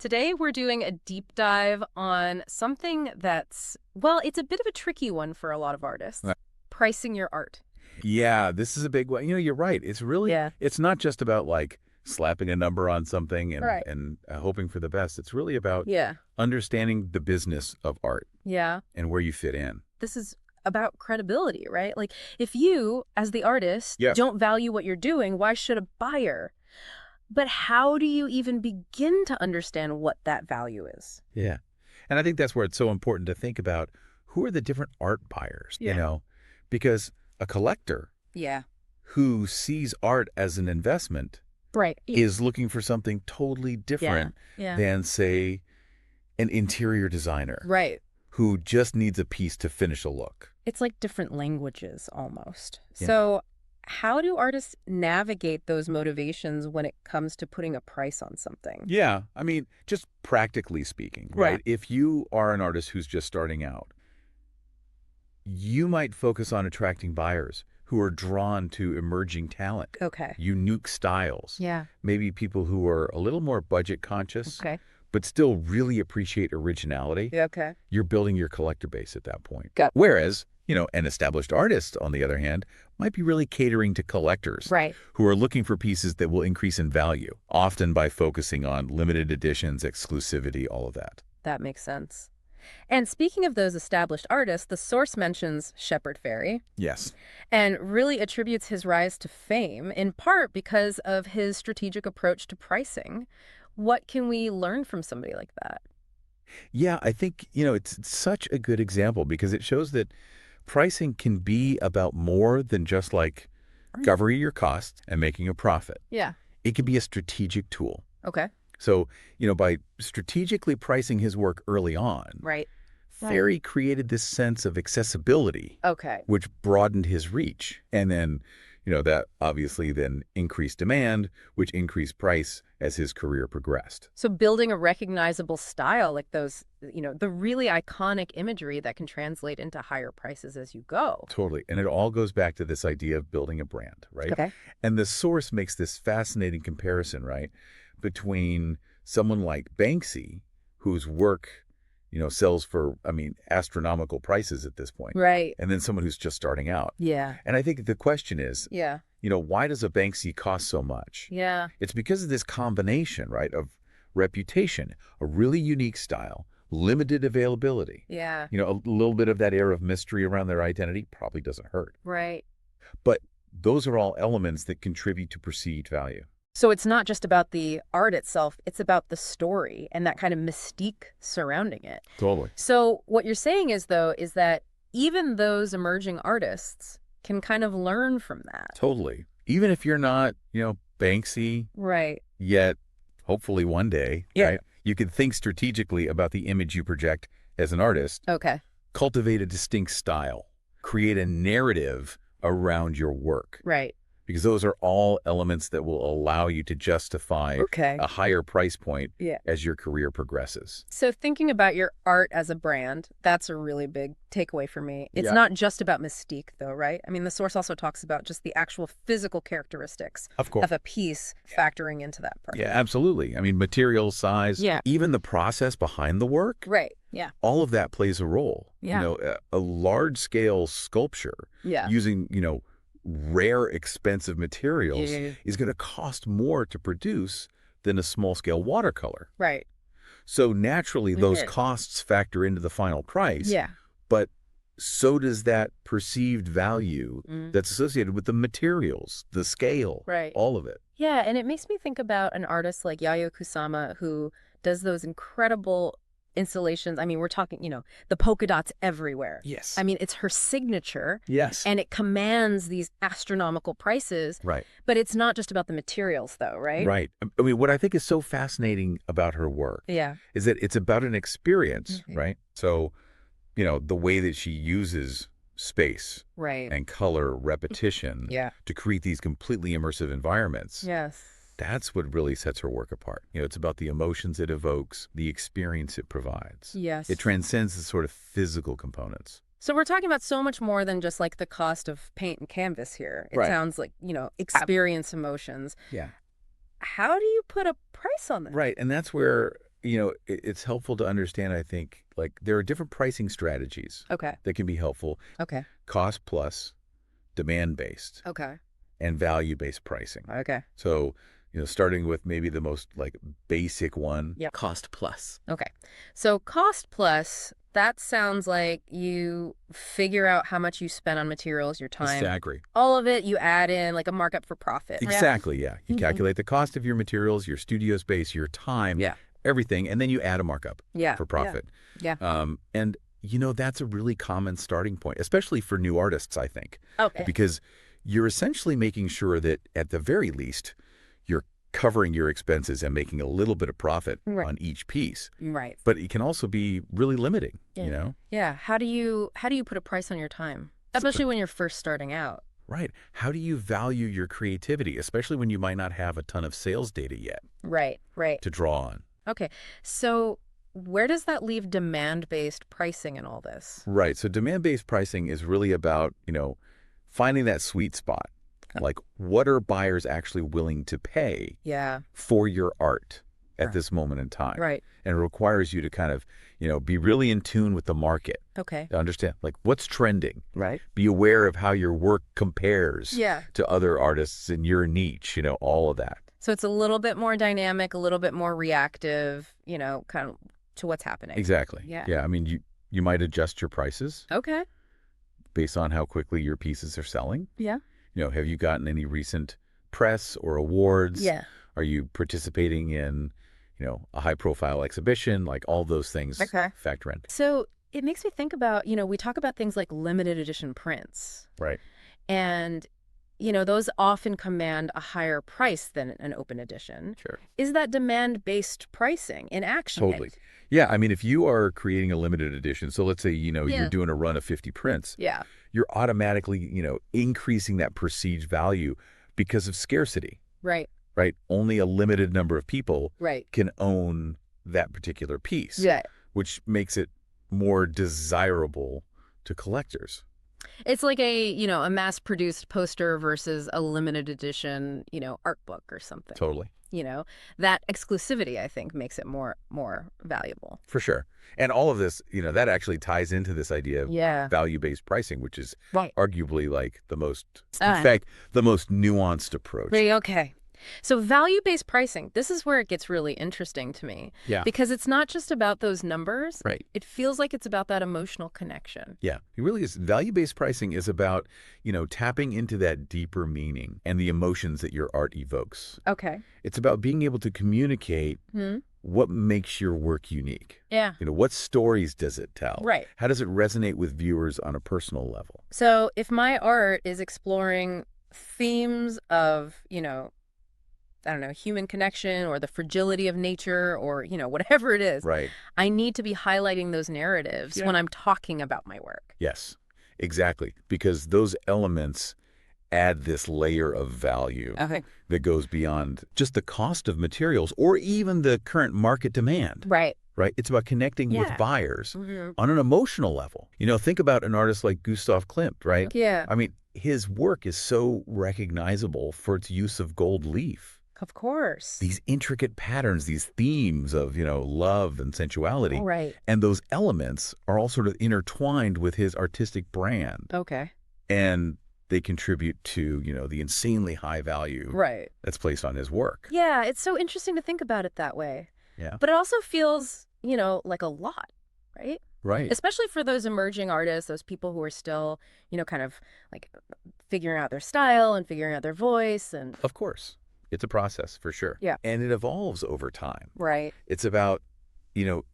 Today, we're doing a deep dive on something that's, well, it's a bit of a tricky one for a lot of artists. Right. Pricing your art. Yeah, this is a big one. You're right. Yeah. It's not just about like slapping a number on something and Right. hoping for the best. It's really about Yeah. understanding the business of art Yeah. and where you fit in. This is about credibility, right? Like, if you, as the artist, Yeah. don't value what you're doing, why should a buyer? But how do you even begin to understand what that value is? Yeah. And I think that's where it's so important to think about who are the different art buyers, Yeah. because a collector Yeah. who sees art as an investment Right. is looking for something totally Yeah. different Yeah. than, say, an interior designer Right. who just needs a piece to finish a look. It's like different languages almost. Yeah. So, how do artists navigate those motivations when it comes to putting a price on something? Yeah. I mean, just practically speaking, Yeah. right? If you are an artist who's just starting out, you might focus on attracting buyers who are drawn to emerging talent, Okay. unique styles, Yeah. maybe people who are a little more budget conscious, Okay. but still really appreciate originality. Yeah, okay. You're building your collector base at that point. Got it. Whereas, an established artist, on the other hand, might be really catering to collectors Right. who are looking for pieces that will increase in value, often by focusing on limited editions, exclusivity, all of that. That makes sense. And speaking of those established artists, the source mentions Shepard Fairey Yes. and really attributes his rise to fame in part because of his strategic approach to pricing. What can we learn from somebody like that? Yeah, I think, it's such a good example because it shows that pricing can be about more than just like covering your costs and making a profit. Yeah. It can be a strategic tool. Okay. So, by strategically pricing his work early on, Right. Ferry created this sense of accessibility, Okay. which broadened his reach. And then, that obviously then increased demand, which increased price as his career progressed. So building a recognizable style like those, the really iconic imagery that can translate into higher prices as you go. Totally. And it all goes back to this idea of building a brand, right? Okay. And the source makes this fascinating comparison, right, between someone like Banksy, whose work, sells for, astronomical prices at this point, Right. and then someone who's just starting out. Yeah. And I think the question is, Yeah. why does a Banksy cost so much? Yeah. It's because of this combination, right, of reputation, a really unique style, limited availability. Yeah. A little bit of that air of mystery around their identity probably doesn't hurt. Right. But those are all elements that contribute to perceived value. So it's not just about the art itself, it's about the story and that kind of mystique surrounding it. Totally. So what you're saying is, though, is that even those emerging artists can kind of learn from that. Totally. Even if you're not, Banksy Right. yet, hopefully one day, Yeah. right? You can think strategically about the image you project as an artist, Okay. cultivate a distinct style, create a narrative around your work. Right. Because those are all elements that will allow you to justify Okay. a higher price point Yeah. as your career progresses. So thinking about your art as a brand, that's a really big takeaway for me. It's Yeah. not just about mystique, though, right? I mean, the source also talks about just the actual physical characteristics Of course. of a piece factoring into that part. Yeah, absolutely. Material, size, Yeah. even the process behind the work, Right. Yeah. all of that plays a role. Yeah. A large-scale sculpture Yeah. using, rare, expensive materials Yeah. is going to cost more to produce than a small-scale watercolor. Right. So naturally, those Yeah. costs factor into the final price. Yeah. But so does that perceived value Mm. that's associated with the materials, the scale, Right. all of it. Yeah, and it makes me think about an artist like Yayoi Kusama who does those incredible installations. I mean, we're talking, the polka dots everywhere. Yes. I mean, it's her signature. Yes. And it commands these astronomical prices. Right. But it's not just about the materials, though, right? Right. What I think is so fascinating about her work Yeah. is that it's about an experience, Mhm. right? So, the way that she uses space Right. and color repetition Yeah. to create these completely immersive environments. Yes. That's what really sets her work apart. It's about the emotions it evokes, the experience it provides. Yes. It transcends the sort of physical components. So we're talking about so much more than just like the cost of paint and canvas here. It Right. sounds like, experience emotions. Yeah. How do you put a price on that? Right. And that's where it's helpful to understand, I think, like there are different pricing strategies Okay. that can be helpful. Okay. Cost plus, demand-based, Okay. and value-based pricing. Okay. So, starting with maybe the most like basic one, Yep. cost plus. Okay. So cost plus, that sounds like you figure out how much you spend on materials, your time, Exactly. all of it, you add in like a markup for profit. Yeah. Exactly, yeah. You calculate the cost of your materials, your studio space, your time, Yeah. everything, and then you add a markup Yeah. for Yeah. profit. Yeah. And that's a really common starting point, especially for new artists, I think, Okay. because you're essentially making sure that at the very least, you're covering your expenses and making a little bit of profit Right. on each piece. Right. But it can also be really limiting, Yeah. Yeah. How do you put a price on your time? Especially when you're first starting out. Right. How do you value your creativity, especially when you might not have a ton of sales data yet Right. Right. to draw on? Okay. So where does that leave demand-based pricing in all this? Right. So demand-based pricing is really about, finding that sweet spot. Like, what are buyers actually willing to pay Yeah. for your art at Right. this moment in time? Right. And it requires you to kind of, be really in tune with the market. Okay. To understand, like, what's trending. Right. Be aware of how your work compares Yeah. to other artists in your niche, all of that. So it's a little bit more dynamic, a little bit more reactive, kind of to what's happening. Exactly. Yeah. Yeah. I mean, you might adjust your prices Okay. based on how quickly your pieces are selling. Yeah. Have you gotten any recent press or awards? Yeah. Are you participating in, a high-profile exhibition? Like all those things Okay. factor in. So it makes me think about, we talk about things like limited edition prints. Right. And, those often command a higher price than an open edition. Sure. Is that demand-based pricing in action? Totally. Yeah. I mean, if you are creating a limited edition, so let's say, Yeah. you're doing a run of 50 prints, Yeah. you're automatically, increasing that perceived value because of scarcity, Right. right? Only a limited number of people Right. can own that particular piece, Yeah. which makes it more desirable to collectors. It's like a mass-produced poster versus a limited edition, art book or something. Totally. That exclusivity, I think, makes it more valuable. For sure. And all of this, that actually ties into this idea of Yeah. value-based pricing, which is Right. arguably like the most, in fact, the most nuanced approach. Okay. So value-based pricing, this is where it gets really interesting to me. Yeah. Because it's not just about those numbers. Right. It feels like it's about that emotional connection. Yeah, it really is. Value-based pricing is about, tapping into that deeper meaning and the emotions that your art evokes. Okay. It's about being able to communicate what makes your work unique. Yeah. What stories does it tell? Right. How does it resonate with viewers on a personal level? So if my art is exploring themes of, I don't know, human connection or the fragility of nature or, whatever it is, Right. I need to be highlighting those narratives when I'm talking about my work. Yes, exactly. Because those elements add this layer of value Okay. that goes beyond just the cost of materials or even the current market demand. Right. Right? It's about connecting with Yeah. buyers Mhm. on an emotional level. Think about an artist like Gustav Klimt, right? Yeah. I mean, his work is so recognizable for its use of gold leaf. Of course. These intricate patterns, these themes of, love and sensuality. All right. And those elements are all sort of intertwined with his artistic brand. Okay. And they contribute to, the insanely high value Right. that's placed on his work. Yeah, it's so interesting to think about it that way. Yeah. But it also feels, like a lot, right? Right. Especially for those emerging artists, those people who are still, kind of like figuring out their style and figuring out their voice and Of course. It's a process for sure. Yeah. And it evolves over time. right. It's about,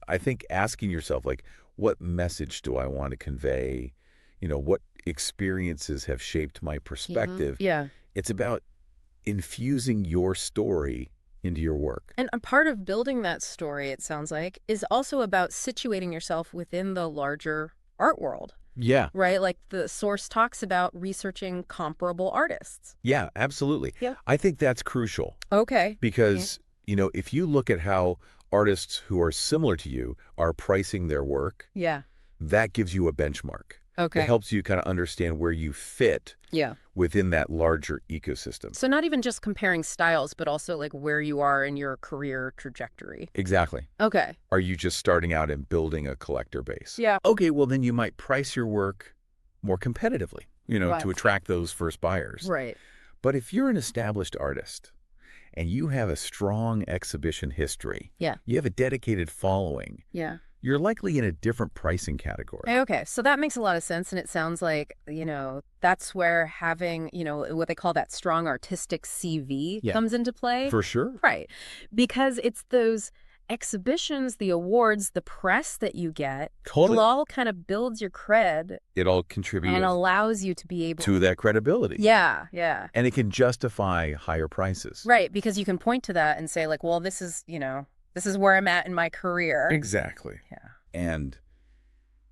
I think asking yourself, like, what message do I want to convey? What experiences have shaped my perspective? Yeah. It's about infusing your story into your work. And a part of building that story, it sounds like, is also about situating yourself within the larger art world, Yeah. right? Like the source talks about researching comparable artists. Yeah, absolutely. Yeah. I think that's crucial Okay. because, if you look at how artists who are similar to you are pricing their work, Yeah. that gives you a benchmark. It Okay. helps you kind of understand where you fit Yeah. within that larger ecosystem. So not even just comparing styles, but also like where you are in your career trajectory. Exactly. Okay. Are you just starting out and building a collector base? Yeah. Okay, well, then you might price your work more competitively, to Right. attract those first buyers. Right. But if you're an established artist and you have a strong exhibition history, Yeah. you have a dedicated following, Yeah. you're likely in a different pricing category. Okay, so that makes a lot of sense. And it sounds like, that's where having, what they call that strong artistic CV Yeah, comes into play. for sure. Right. Because it's those exhibitions, the awards, the press that you get, it Totally. all kind of builds your cred It all and contributes allows you to be able. to that credibility. Yeah, yeah. And it can justify higher prices. Right, because you can point to that and say like, well, this is where I'm at in my career. Exactly. Yeah. And,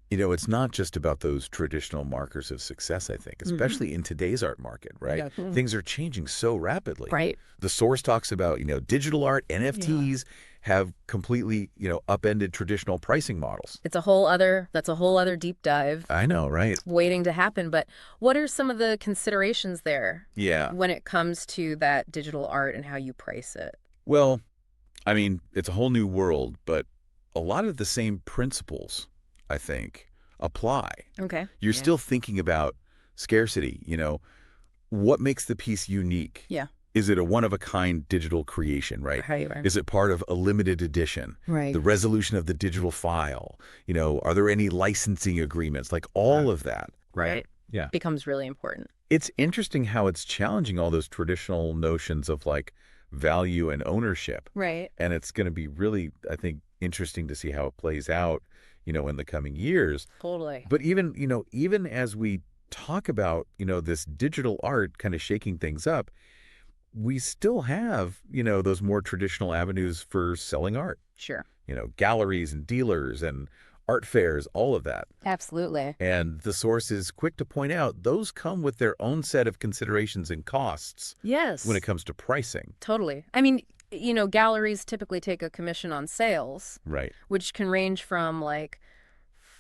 it's not just about those traditional markers of success, I think, especially in today's art market, right? Yeah. Mhm. Things are changing so rapidly. Right. The source talks about, digital art, NFTs have completely, upended traditional pricing models. That's a whole other deep dive I know, right? waiting to happen. But what are some of the considerations there Yeah. when it comes to that digital art and how you price it? Well, I mean, it's a whole new world, but a lot of the same principles, I think, apply. Okay. You're Yeah. still thinking about scarcity, what makes the piece unique? Yeah. Is it a one-of-a-kind digital creation, right? Right. Is it part of a limited edition? Right. The resolution of the digital file? Are there any licensing agreements? Like all of that. Right. Yeah. Becomes really important. It's interesting how it's challenging all those traditional notions of like value and ownership. Right. And it's going to be really, I think, interesting to see how it plays out, in the coming years. Totally. But even as we talk about, this digital art kind of shaking things up, we still have, those more traditional avenues for selling art, Sure. galleries and dealers and art fairs, all of that. Absolutely. And the source is quick to point out those come with their own set of considerations and costs Yes. when it comes to pricing. Totally. I mean, galleries typically take a commission on sales, Right. which can range from like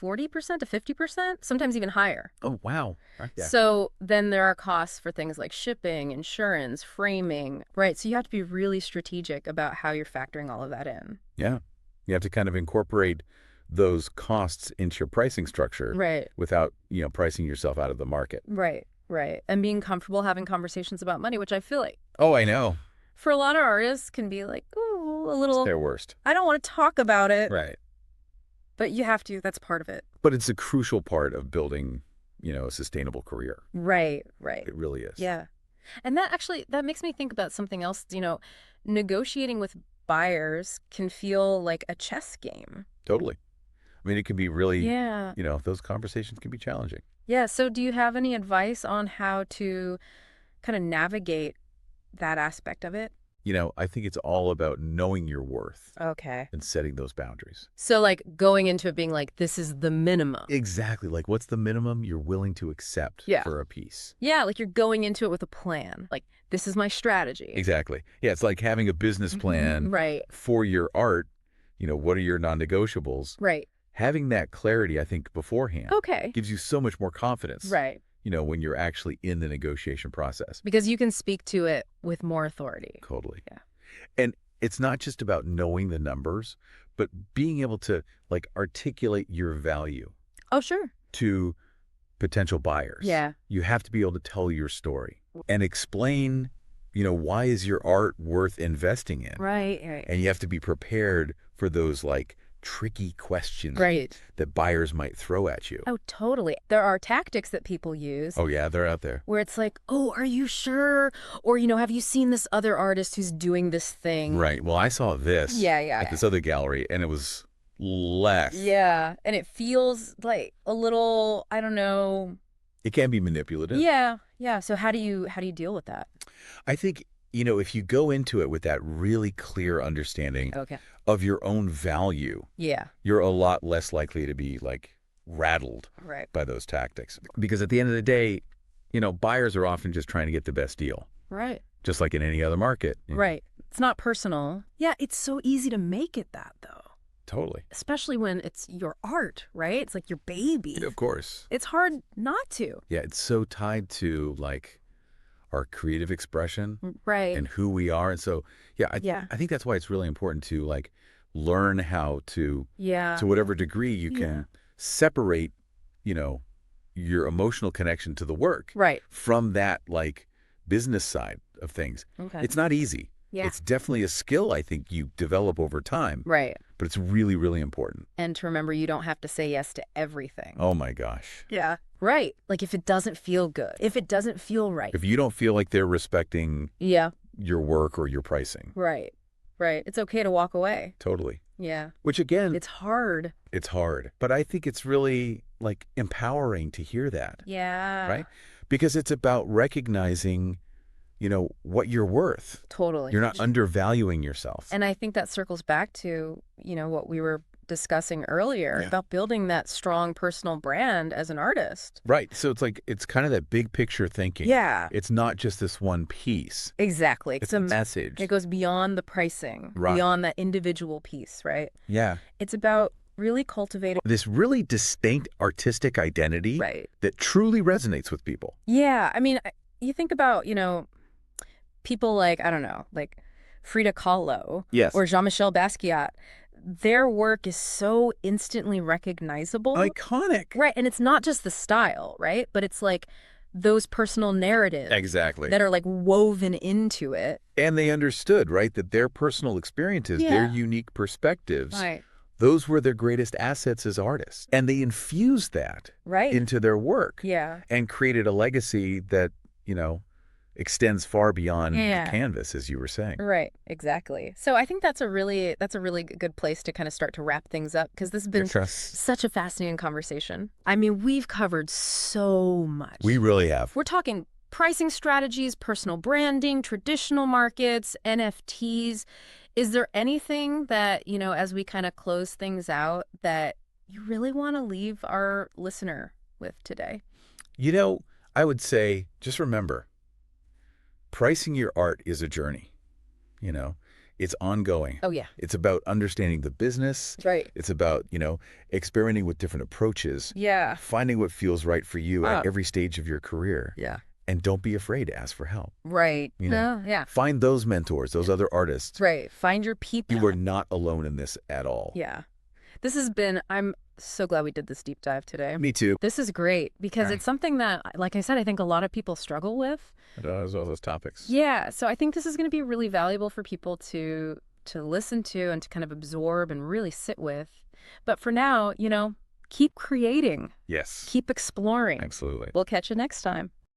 40% to 50%, sometimes even higher. Oh, wow. Yeah. So then there are costs for things like shipping, insurance, framing, right? So you have to be really strategic about how you're factoring all of that in. Yeah. You have to kind of incorporate those costs into your pricing structure Right, without, pricing yourself out of the market. right, right. And being comfortable having conversations about money, which I feel like Oh, I know. for a lot of artists can be like, ooh, a It's little, their worst. I don't want to talk about it, Right. but you have to. That's part of it. But it's a crucial part of building, a sustainable career. Right, right. It really is. Yeah. And that makes me think about something else. Negotiating with buyers can feel like a chess game. Totally. I mean, it can be really, Yeah. those conversations can be challenging. Yeah. So do you have any advice on how to kind of navigate that aspect of it? I think it's all about knowing your worth Okay. and setting those boundaries. So like going into it being like, this is the minimum. Exactly. Like, what's the minimum you're willing to accept Yeah. for a piece? Yeah. Like you're going into it with a plan. Like, this is my strategy. Exactly. Yeah, it's like having a business plan Right. for your art. What are your non-negotiables? Right. Having that clarity, I think, beforehand Okay. gives you so much more confidence, Right. when you're actually in the negotiation process. Because you can speak to it with more authority. Totally. Yeah. And it's not just about knowing the numbers, but being able to like articulate your value Oh, sure. to potential buyers. Yeah. You have to be able to tell your story and explain, why is your art worth investing in? Right. Right. And you have to be prepared for those like tricky questions Right. that buyers might throw at you. Oh, totally. There are tactics that people use Oh, yeah, they're out there. where it's like, oh, are you sure? Or, have you seen this other artist who's doing this thing? Right. Well, I saw this Yeah. at this other gallery, and it was less. Yeah. And it feels like a little, I don't know. It can be manipulative. Yeah. Yeah. So how do you deal with that? I think, if you go into it with that really clear understanding Okay. of your own value, Yeah. you're a lot less likely to be like rattled Right. by those tactics. Because at the end of the day, buyers are often just trying to get the best deal, Right. just like in any other market. Right. It's not personal. Yeah. It's so easy to make it that, though. Totally. especially when it's your art, right? It's like your baby. Of course. It's hard not to. Yeah, it's so tied to like our creative expression Right. and who we are. And so, yeah, Yeah. I think that's why it's really important to like learn how Yeah. to whatever degree you Yeah. can separate, you know, your emotional connection to the work Right. from that like business side of things. Okay. It's not easy. Yeah. It's definitely a skill I think you develop over time, Right. but it's really, really important. And to remember you don't have to say yes to everything. Oh my gosh. Yeah. Right. Like if it doesn't feel good, if it doesn't feel right. If you don't feel like they're respecting Yeah. your work or your pricing, Right. Right. It's okay to walk away. totally. Yeah. Which again, It's hard. it's hard, but I think it's really like empowering to hear that, Yeah. right? Because it's about recognizing, what you're worth. Totally. You're not undervaluing yourself. And I think that circles back to, what we were discussing earlier Yeah. about building that strong personal brand as an artist. Right. So it's like, it's kind of that big picture thinking. Yeah. It's not just this one piece. Exactly. It's a message. It goes beyond the pricing, Right. beyond that individual piece, right? Yeah. It's about really cultivating. This really distinct artistic identity Right. that truly resonates with people. Yeah. I mean, you think about, people like, I don't know, like Frida Kahlo Yes. or Jean-Michel Basquiat. Their work is so instantly recognizable. Iconic. Right. And it's not just the style, right? But it's like those personal narratives Exactly. that are like woven into it. And they understood, right, that their personal experiences, their Yeah. unique perspectives, Right. those were their greatest assets as artists. And they infused that Right. into their work Yeah. and created a legacy that, extends far beyond Yeah. the canvas, as you were saying. Right, exactly. So I think that's a really good place to kind of start to wrap things up because this has been such a fascinating conversation. I mean, we've covered so much. We really have. We're talking pricing strategies, personal branding, traditional markets, NFTs. Is there anything that, as we kind of close things out that you really want to leave our listener with today? I would say, just remember, pricing your art is a journey. It's ongoing. Oh, yeah. It's about understanding the business. Right. It's about, experimenting with different approaches, Yeah. finding what feels right for you Ah. at every stage of your career. Yeah. And don't be afraid to ask for help. Right. Yeah. Find those mentors, those other artists. Right. Find your people. You are not alone in this at all. Yeah. I'm so glad we did this deep dive today. Me too. This is great because it's something that, like I said, I think a lot of people struggle with. As all those topics. Yeah. So I think this is going to be really valuable for people to listen to and to kind of absorb and really sit with. But for now, keep creating. Yes. Keep exploring. Absolutely. We'll catch you next time.